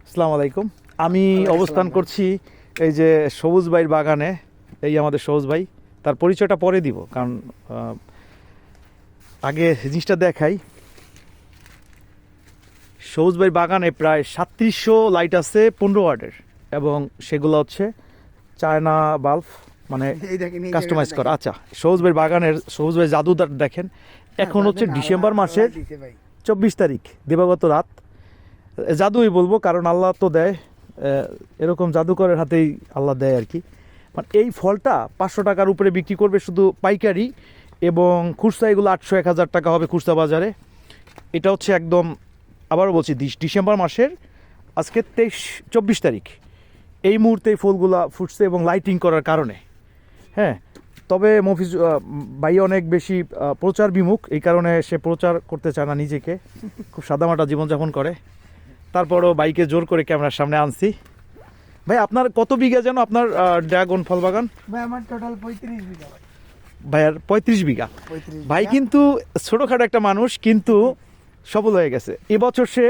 আসসালামু আলাইকুম। আমি অবস্থান করছি এই যে সবুজ ভাইয়ের বাগানে। এই আমাদের সবুজ ভাই, তার পরিচয়টা পরে দিব, কারণ আগে জিনিসটা দেখাই। সবুজ ভাইয়ের বাগানে প্রায় 3700 লাইট আছে 15 ওয়াটের, এবং সেগুলো হচ্ছে চায়না বাল্ব, মানে কাস্টমাইজ করা। আচ্ছা, সবুজ ভাইয়ের বাগানের সবুজ ভাই জাদুদার দেখেন। এখন হচ্ছে ডিসেম্বর মাসের 24 তারিখ, দিবাগত রাত। জাদুই বলবো, কারণ আল্লাহ তো দেয়, এরকম জাদুকরের হাতেই আল্লাহ দেয় আর কি। মানে এই ফলটা 500 টাকার উপরে বিক্রি করবে শুধু পাইকারি, এবং খুচরা এগুলো 800-1000 টাকা হবে খুচরা বাজারে। এটা হচ্ছে একদম, আবারও বলছি, ডিসেম্বর মাসের আজকে 24 তারিখ, এই মুহূর্তে এই ফুলগুলা ফুটছে এবং লাইটিং করার কারণে। হ্যাঁ, তবে মফিজ ভাই অনেক বেশি প্রচার বিমুখ, এই কারণে সে প্রচার করতে চায় না নিজেকে, খুব সাদামাটা জীবনযাপন করে। তারপরও বাইকে জোর করে ক্যামেরার সামনে আনছি। ভাই, আপনার কত বিঘা যেন আপনার ড্রাগন ফল বাগান? ভাই আমার টোটাল 35 বিঘা। ভাইয়ার 35 বিঘা। ভাই কিন্তু ছোটোখাটো একটা মানুষ, কিন্তু সফল হয়ে গেছে। এবছর সে,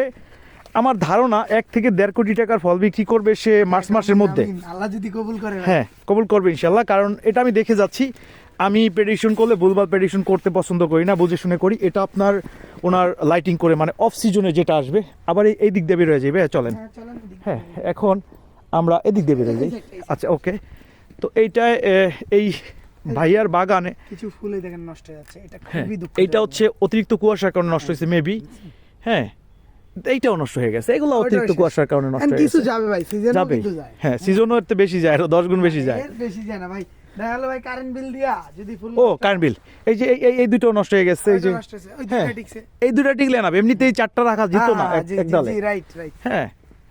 আমার ধারণা, 1 থেকে 1.5 কোটি টাকার ফল বিক্রি করবে সে মার্চ মাসের মধ্যে। আল্লাহ যদি কবুল করে। হ্যাঁ, কবুল করবে ইনশাল্লাহ, কারণ এটা আমি দেখে যাচ্ছি। আমি প্রেডিকশন করলে ভুলভাল প্রেডিকশন করতে পছন্দ করি না, বুঝে শুনে করি। এটা আপনার ওনার লাইটিং করে, মানে অফ সিজনে যেটা আসবে, আবার এই দিক দিয়ে বেরোয় যাবে। চলেন। হ্যাঁ, এখন আমরা এদিক দিয়ে বেরোয় যাই। আচ্ছা, ওকে। তো এইটায় এই ভাইয়ার বাগানে কিছু ফুলে দেখেন নষ্ট হয়ে যাচ্ছে, এটা হ্যাঁ, খুবই দুঃখজনক। এইটা হচ্ছে অতিরিক্ত কুয়াশার কারণে নষ্ট হয়েছে মেবি। হ্যাঁ, এইটাও নষ্ট হয়ে গেছে। এগুলো অতিরিক্ত কুয়াশার কারণে নষ্ট হয়ে কিছু গেছে। যাবে ভাই, সিজনও যাবে। কিন্তু যায়। হ্যাঁ, সিজনও এর বেশি যায়, আরো 10 গুণ বেশি যায়। এর বেশি যায় না ভাই। দেখা গেল ভাই কারেন্ট বিল দিয়া যদি ফুল ও, কারেন্ট বিল। এই যে এই দুটো নষ্ট হয়ে গেছে। এই যে নষ্ট হয়েছে, ওই হ্যাঁ, দুটো ঠিকছে। এই দুটো টিকলে না, এমনিতেই 4টা রাখা যেত না এক ডালে। Right right. হ্যাঁ,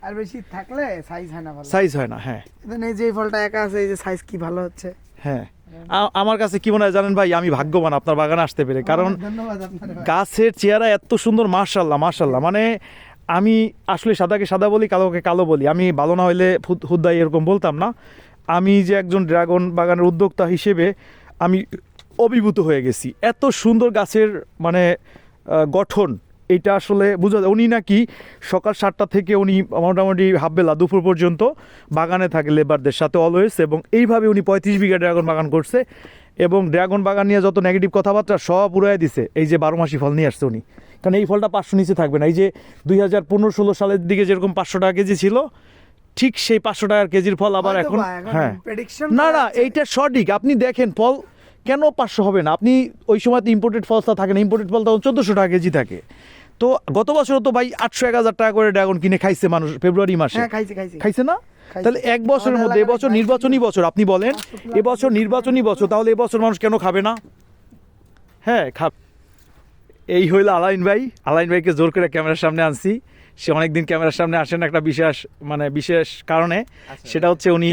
আর বেশি থাকলে সাইজ হয় না ভালো। সাইজ হয় না। হ্যাঁ এখন এই যে এই ফলটা একা আছে, এই যে সাইজ কি ভালো হচ্ছে। হ্যাঁ, আমার কাছে কি মনে হয় জানেন ভাই, আমি ভাগ্যবান আপনার বাগানে আসতে পেরে, কারণ ধন্যবাদ আপনার ভাই। গাছের চেহারা এত সুন্দর, মাশাআল্লাহ মাশাআল্লাহ। মানে আমি আসলে সাদাকে সাদা বলি, কালোকে কালো বলি। আমি ভালো না হইলে হুদ্দাই এরকম বলতাম না। আমি যে একজন ড্রাগন বাগানের উদ্যোক্তা হিসেবে আমি অভিভূত হয়ে গেছি। এত সুন্দর গাছের মানে গঠন, এটা আসলে বোঝা যায়। উনি নাকি সকাল 7টা থেকে উনি মোটামুটি হাফবেলা দুপুর পর্যন্ত বাগানে থাকে লেবারদের সাথে অলওয়েজ, এবং এইভাবে উনি 35 বিঘা ড্রাগন বাগান করছে, এবং ড্রাগন বাগান নিয়ে যত নেগেটিভ কথাবার্তা সব উড়াই দিছে। এই যে 12 মাসি ফল নিয়ে আসছে উনি, কারণ এই ফলটা 500 নিচে থাকবে না। এই যে 2015-16 সালের দিকে যেরকম 500 টাকা কেজি ছিল, ঠিক সেই 500 টাকার কেজির ফল আবার হয়তো এখন। বা, এখন হ্যাঁ, prediction না করা না, যাচ্ছে। এইটা সঠিক। আপনি দেখেন ফল কেন 500 হবে না। আপনি ওই সময় তো ইম্পোর্টেড ফলটা থাকে না, ইম্পোর্টেড ফল তখন 1400 টাকা কেজি থাকে। তো গত বছর তো ভাই 800-1000 টাকা করে ড্রাগন কিনে খাইছে মানুষ ফেব্রুয়ারি মাসে। হ্যাঁ, খাইছে খাইছে। খাইছে না? তাহলে এক বছরের মধ্যে, এবছর নির্বাচনী বছর, আপনি বলেন এবছর নির্বাচনী বছর, তাহলে এবছর মানুষ কেন খাবে না? হ্যাঁ, এই হইল আলাইন ভাই। আলাইন ভাইকে জোর করে ক্যামেরার সামনে আনছি। সে অনেকদিন ক্যামেরার সামনে আসেন একটা বিশেষ কারণে। সেটা হচ্ছে উনি,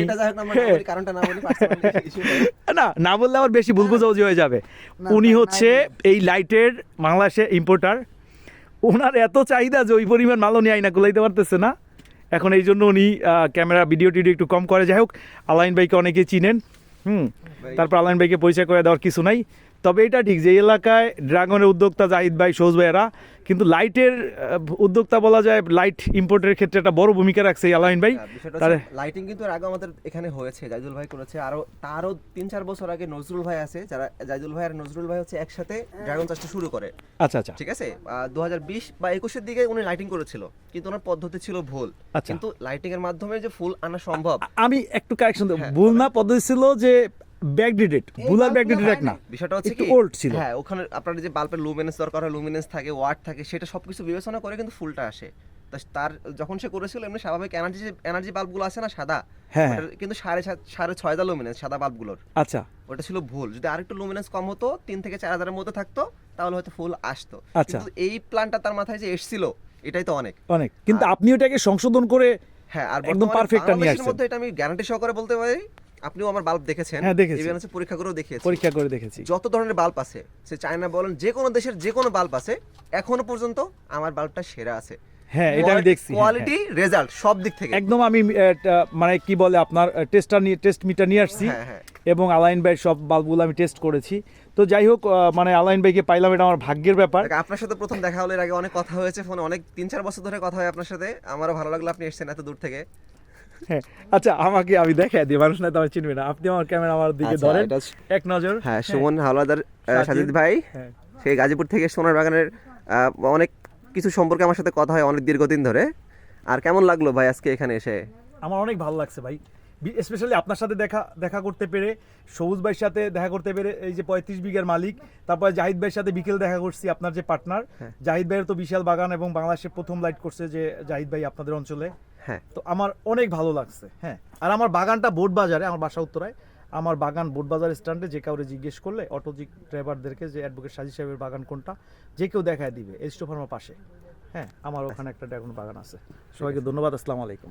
না না বললে আবার বেশি ভুল বোঝাবুঝি হয়ে যাবে। উনি হচ্ছে এই লাইটের বাংলাদেশে ইম্পোর্টার। ওনার এত চাহিদা যে ওই পরিমাণ মালও নিয়ে আইনা কুলাইতে পারতেছে না। এখন এই জন্য উনি ক্যামেরা ভিডিও টিডিও একটু কম করে। যাই হোক, আলাইন ভাইকে অনেকেই চিনেন। তারপর আলাইন ভাইকে পরিচয় করে দেওয়ার কিছু নাই। তবে এটা ঠিক যে এলাকায় ড্রাগনের উদ্যোক্তা জাহিদ ভাই, সৌজ ভাইয়েরা কিন্তু লাইটের উদ্যোক্তা বলা যায়। লাইট ইম্পোর্টের ক্ষেত্রে একটা বড় ভূমিকা রাখছে এই আলাইন ভাই। লাইটিং কিন্তু এর আগে আমাদের এখানে হয়েছে, জাইদুল ভাই করেছে। তারও 3-4 বছর আগে নজরুল ভাই আছে, যারা জাইদুল ভাই আর নজরুল ভাই হচ্ছে একসাথে ড্রাগন চাষটা শুরু করে। আচ্ছা আচ্ছা, ঠিক আছে। 2020 বা 21-এর দিকে উনি লাইটিং করেছিল, কিন্তু ওনার পদ্ধতি ছিল ভুল। কিন্তু লাইটিং এর মাধ্যমে যে ফুল আনা সম্ভব, আমি একটু কারেকশন দেব। ভুল না, পদ্ধতি ছিল যে ব্যাকডেটেড। ভুল আর ব্যাকডেটেড এক না, বিষয়টা হচ্ছে একটু কি ওল্ড ছিল। হ্যাঁ, ওখানে আপনার যে বাল্বের লুমিনেন্স দরকার হয়, লুমিনেন্স থাকে, ওয়াট থাকে, সেটা সবকিছু বিবেচনা করে কিন্তু ফুলটা আসে। তার যখন সে করেছিল এমনি স্বাভাবিক এনার্জি বাল্বগুলো আছে না সাদা, হ্যাঁ, কিন্তু 6.5 লুমিনেন্স সাদা বাল্বগুলোর। আচ্ছা, ওটা ছিল ভুল। যদি আরেকটু লুমিনেন্স কম হতো, 3 থেকে 4000 এর মধ্যে থাকতো, তাহলে হয়তো ফুল আসতো। কিন্তু এই প্ল্যানটা তার মাথায় যে এসেছিল, এটাই তো অনেক। কিন্তু আপনি ওটাকে সংশোধন করে হ্যাঁ, আর একদম পারফেক্টটা নিয়ে আসছেন। মধ্যে এটা আমি গ্যারান্টি সহকারে বলতে পারি, আপনিও আমার বাল্ব দেখেছেন। হ্যাঁ, দেখেছি। ইভেন হচ্ছে পরীক্ষা করে দেখেছি। যত ধরনের বাল্ব আছে, সে চায়না বলেন, যে কোনো দেশের যে কোনো বাল্ব আছে, এখনো পর্যন্ত আমার বাল্বটা সেরা আছে। হ্যাঁ, এটা আমি দেখছি। কোয়ালিটি, রেজাল্ট সব দিক থেকে একদম। আমি মানে কি বলে আপনার টেস্ট মিটার নিয়ে আসছি। এবং আলাইন ভাইয়ের সব বাল্বগুলো আমি টেস্ট করেছি। তো যাই হোক, মানে আলাইন ভাইকে পাইলাম, এটা আমার ভাগ্যের ব্যাপার। দেখ, আপনার সাথে প্রথম দেখা হলো, এর আগে অনেক কথা হয়েছে ফোনে, অনেক 3-4 বছর ধরে কথা হয় আপনার সাথে। আমারও ভালো লাগলো আপনি এসেছেন এত দূর থেকে। হ্যাঁ, আচ্ছা আমাকে আমি দেখাই দিই, মানুষ না তো আমার চিনবে না। আপনি আমার ক্যামেরা আমার দিকে আচ্ছা, ধরেন এটা এক নজর। হ্যাঁ, সুমন হাওলাদার, সাজিদ ভাই, হ্যাঁ। সেই গাজীপুর থেকে সোনার বাগানের অনেক কিছু সম্পর্কে আমার সাথে কথা হয় অনেক দীর্ঘদিন ধরে। আর কেমন লাগলো ভাই আজকে এখানে এসে? আমার অনেক ভালো লাগছে ভাই, স্পেশালি আপনার সাথে দেখা করতে পেরে, সবুজ ভাইয়ের সাথে দেখা করতে পেরে, এই যে 35 বিঘার মালিক, তারপরে জাহিদ ভাইয়ের সাথে বিকেল দেখা করছি, আপনার যে পার্টনার জাহিদ ভাইয়ের তো বিশাল বাগান এবং বাংলাদেশের প্রথম লাইট করছে যে জাহিদ ভাই আপনাদের অঞ্চলে। হ্যাঁ, তো আমার অনেক ভালো লাগছে। হ্যাঁ, আর আমার বাগানটা বোট বাজারে, আমার বাসা উত্তরায়, আমার বাগান বোট বাজার স্ট্যান্ডে। যে কাউরে জিজ্ঞেস করলে অটো ড্রাইভারদেরকে যে অ্যাডভোকেট সাজিদ সাহেবের বাগান কোনটা, যে কেউ দেখায় দিবে, এস্টো ফার্মার পাশে। হ্যাঁ, আমার ওখানে একটা ড্রাগন বাগান আছে। সবাইকে ধন্যবাদ, আসসালামু আলাইকুম।